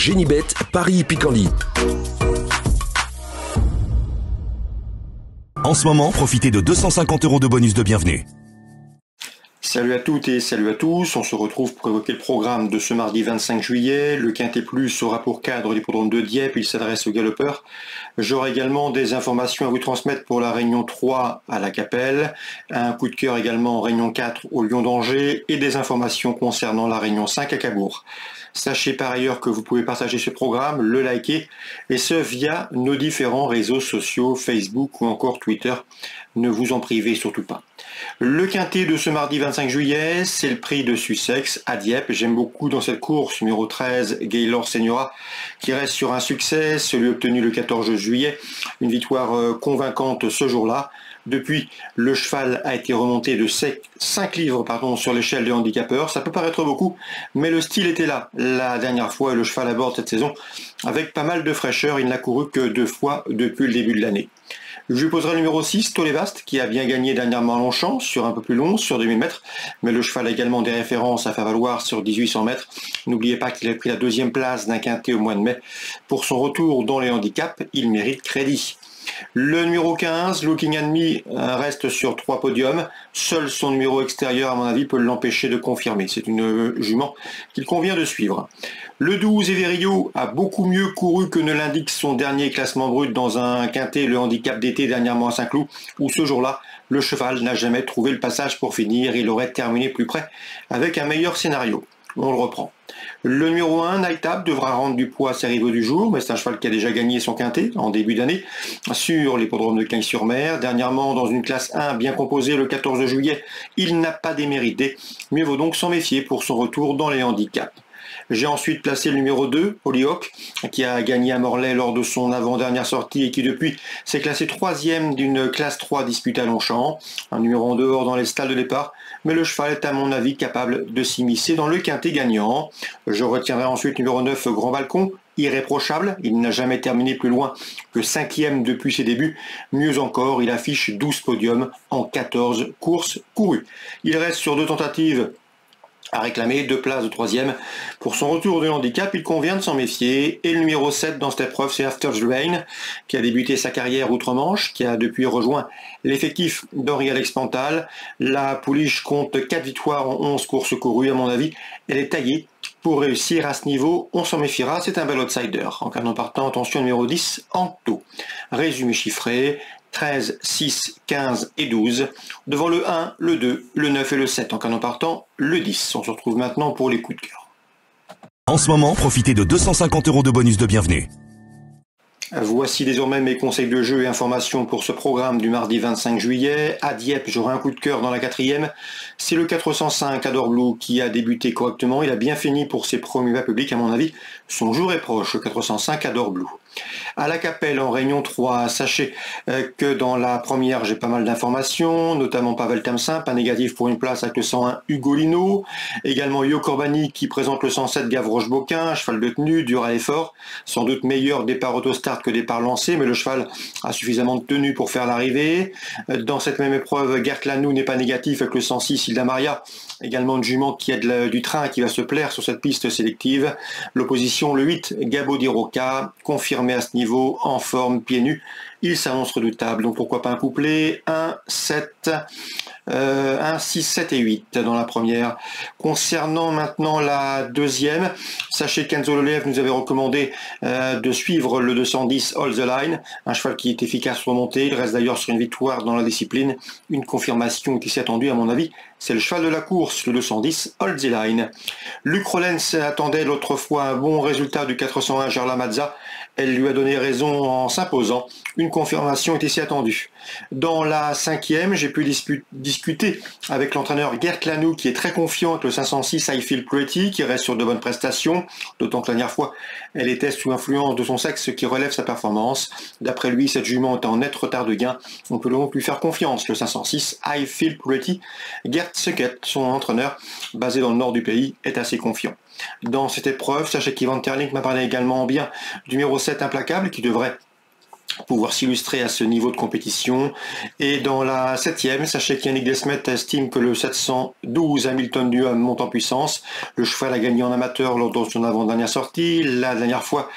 Génibet, Paris-Picanly. En ce moment, profitez de 250 € de bonus de bienvenue. Salut à toutes et salut à tous, on se retrouve pour évoquer le programme de ce mardi 25 juillet. Le Quintet Plus aura pour cadre l'hippodrome de Dieppe, il s'adresse aux galopeurs. J'aurai également des informations à vous transmettre pour la Réunion 3 à la Capelle, un coup de cœur également en Réunion 4 au Lion d'Angers et des informations concernant la Réunion 5 à Cabourg. Sachez par ailleurs que vous pouvez partager ce programme, le liker, et ce via nos différents réseaux sociaux, Facebook ou encore Twitter. Ne vous en privez surtout pas. Le quintet de ce mardi 25 juillet, c'est le prix de Sussex à Dieppe. J'aime beaucoup dans cette course, numéro 13, Gaylord Seniora, qui reste sur un succès, celui obtenu le 14 juillet. Une victoire convaincante ce jour-là. Depuis, le cheval a été remonté de 5 livres sur l'échelle des handicapeurs. Ça peut paraître beaucoup, mais le style était là la dernière fois et le cheval aborde cette saison avec pas mal de fraîcheur. Il n'a couru que 2 fois depuis le début de l'année. Je lui poserai le numéro 6, Tolevast, qui a bien gagné dernièrement à Longchamp, sur un peu plus long, sur 2000 mètres, mais le cheval a également des références à faire valoir sur 1800 mètres. N'oubliez pas qu'il a pris la 2e place d'un quintet au mois de mai. Pour son retour dans les handicaps, il mérite crédit. Le numéro 15, Looking at Me, reste sur 3 podiums. Seul son numéro extérieur, à mon avis, peut l'empêcher de confirmer. C'est une jument qu'il convient de suivre. Le 12, Everio, a beaucoup mieux couru que ne l'indique son dernier classement brut dans un quintet, le handicap d'été dernièrement à Saint-Cloud, où ce jour-là, le cheval n'a jamais trouvé le passage pour finir. Il aurait terminé plus près avec un meilleur scénario. On le reprend. Le numéro 1, Night devra rendre du poids à ses rivaux du jour, mais c'est un cheval qui a déjà gagné son quintet en début d'année sur l'hippodrome de Cagnes-sur-Mer. Dernièrement, dans une classe 1 bien composée le 14 juillet, il n'a pas démérité. Mieux vaut donc s'en méfier pour son retour dans les handicaps. J'ai ensuite placé le numéro 2, Hollyhock, qui a gagné à Morlaix lors de son avant-dernière sortie et qui depuis s'est classé 3e d'une classe 3 disputée à Longchamp. Un numéro en dehors dans les stalles de départ, mais le cheval est à mon avis capable de s'immiscer dans le quintet gagnant. Je retiendrai ensuite numéro 9, Grand Balcon, irréprochable. Il n'a jamais terminé plus loin que 5e depuis ses débuts. Mieux encore, il affiche 12 podiums en 14 courses courues. Il reste sur 2 tentatives à réclamer 2 places de 3e. Pour son retour de handicap, il convient de s'en méfier. Et le numéro 7 dans cette épreuve, c'est After the Rain, qui a débuté sa carrière outre-Manche, qui a depuis rejoint l'effectif d'Henri-Alex Pantal. La pouliche compte 4 victoires en 11 courses courues. À mon avis, elle est taillée pour réussir à ce niveau. On s'en méfiera, c'est un bel outsider. En cas de non partant, attention, numéro 10, Anto. Résumé chiffré, 13, 6, 15 et 12. Devant le 1, le 2, le 9 et le 7. En cas non partant, le 10. On se retrouve maintenant pour les coups de cœur. En ce moment, profitez de 250 € de bonus de bienvenue. Voici désormais mes conseils de jeu et informations pour ce programme du mardi 25 juillet. À Dieppe, j'aurai un coup de cœur dans la 4e. C'est le 405 Adore Blue qui a débuté correctement. Il a bien fini pour ses premiers pas publics, à mon avis. Son jour est proche, le 405 Adore Blue. À la Capelle, en Réunion 3, sachez que dans la première, j'ai pas mal d'informations, notamment Pavel Tamsin, pas négatif pour une place avec le 101 Ugolino. Également Yo Corbani qui présente le 107 Gavroche-Boquin, cheval de tenue, dur à l'effort. Sans doute meilleur départ autostart que départ lancé, mais le cheval a suffisamment de tenue pour faire l'arrivée. Dans cette même épreuve, Gert Lanou n'est pas négatif avec le 106 Hilda Maria. Également une jument qui a du train qui va se plaire sur cette piste sélective. L'opposition, le 8, Gabo Di Rocca, confirmé à ce niveau, en forme, pieds nus. Il s'annonce redoutable, donc pourquoi pas un couplet, 1, 7, 1, 6, 7 et 8 dans la première. Concernant maintenant la 2e, sachez qu'Enzo Lelev nous avait recommandé de suivre le 210 All the Line, un cheval qui est efficace remonté, il reste d'ailleurs sur une victoire dans la discipline, une confirmation qui s'est attendue à mon avis, c'est le cheval de la course, le 210 All the Line. Luc Rollens attendait l'autre fois un bon résultat du 401 Gerla Mazza, elle lui a donné raison en s'imposant. Une confirmation était si attendue. Dans la 5e, j'ai pu discuter avec l'entraîneur Gert Lanou qui est très confiant avec le 506 I Feel Pretty qui reste sur de bonnes prestations, d'autant que la dernière fois elle était sous influence de son sexe ce qui relève sa performance. D'après lui, cette jument est en net retard de gain. On peut donc lui faire confiance. Le 506 I Feel Pretty, Gert Suckett, son entraîneur basé dans le nord du pays, est assez confiant. Dans cette épreuve, sachez qu'Ivan Terling m'a parlé également bien du numéro 7 Implacable qui devrait pouvoir s'illustrer à ce niveau de compétition. Et dans la 7e, sachez qu'Yannick Desmet estime que le 712 Hamilton du Ham monte en puissance. Le cheval a gagné en amateur lors de son avant-dernière sortie. La dernière fois,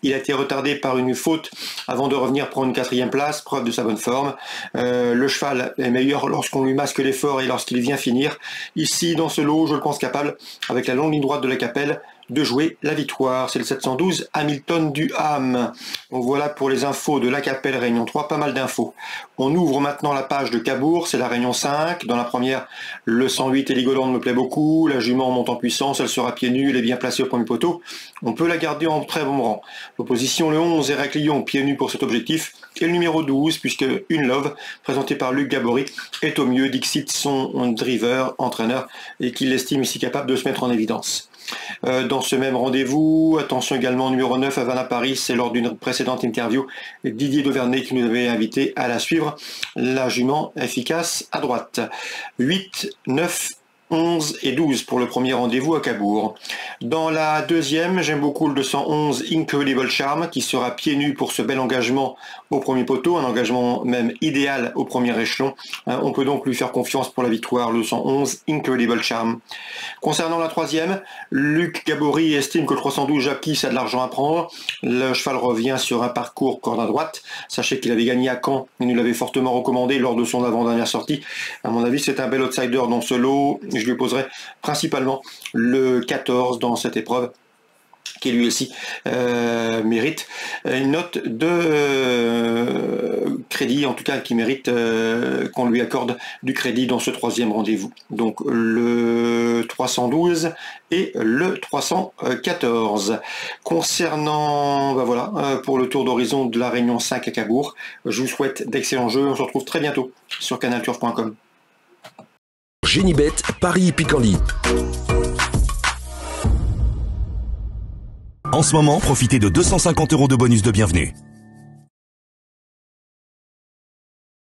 il a été retardé par une faute avant de revenir prendre une 4e place, preuve de sa bonne forme. Le cheval est meilleur lorsqu'on lui masque l'effort et lorsqu'il vient finir. Ici, dans ce lot, je le pense capable, avec la longue ligne droite de la Capelle, de jouer la victoire. C'est le 712 Hamilton du Ham. Donc voilà pour les infos de la Capelle Réunion 3, pas mal d'infos. On ouvre maintenant la page de Cabourg, c'est la Réunion 5. Dans la première, le 108 Heligoland me plaît beaucoup. La jument monte en puissance, elle sera pieds nus, elle est bien placée au premier poteau. On peut la garder en très bon rang. L'opposition, le 11 Héraclion, pieds nus pour cet objectif. Et le numéro 12, puisque Une Love, présenté par Luc Gabory, est au mieux. Dixit, son driver, entraîneur, et qu'il estime ici capable de se mettre en évidence. Dans ce même rendez-vous, attention également numéro 9 Havana Paris, c'est lors d'une précédente interview Didier Dauvernet qui nous avait invité à la suivre, la jument efficace à droite. 8, 9, 11 et 12 pour le premier rendez-vous à Cabourg. Dans la deuxième, j'aime beaucoup le 211 Incredible Charm qui sera pieds nus pour ce bel engagement au premier poteau, un engagement même idéal au premier échelon. On peut donc lui faire confiance pour la victoire, le 111 Incredible Charm. Concernant la troisième, Luc Gabory estime que le 312 Japkis a de l'argent à prendre. Le cheval revient sur un parcours corde à droite. Sachez qu'il avait gagné à Caen et nous l'avait fortement recommandé lors de son avant-dernière sortie. À mon avis, c'est un bel outsider dans ce lot. Je lui poserai principalement le 14 dans cette épreuve qui lui aussi mérite une note de crédit, en tout cas qui mérite qu'on lui accorde du crédit dans ce troisième rendez-vous. Donc le 312 et le 314. Concernant, pour le tour d'horizon de la Réunion 5 à Cabourg, je vous souhaite d'excellents jeux. On se retrouve très bientôt sur canalturf.com. Génibet, Paris Picardie. En ce moment, profitez de 250 € de bonus de bienvenue.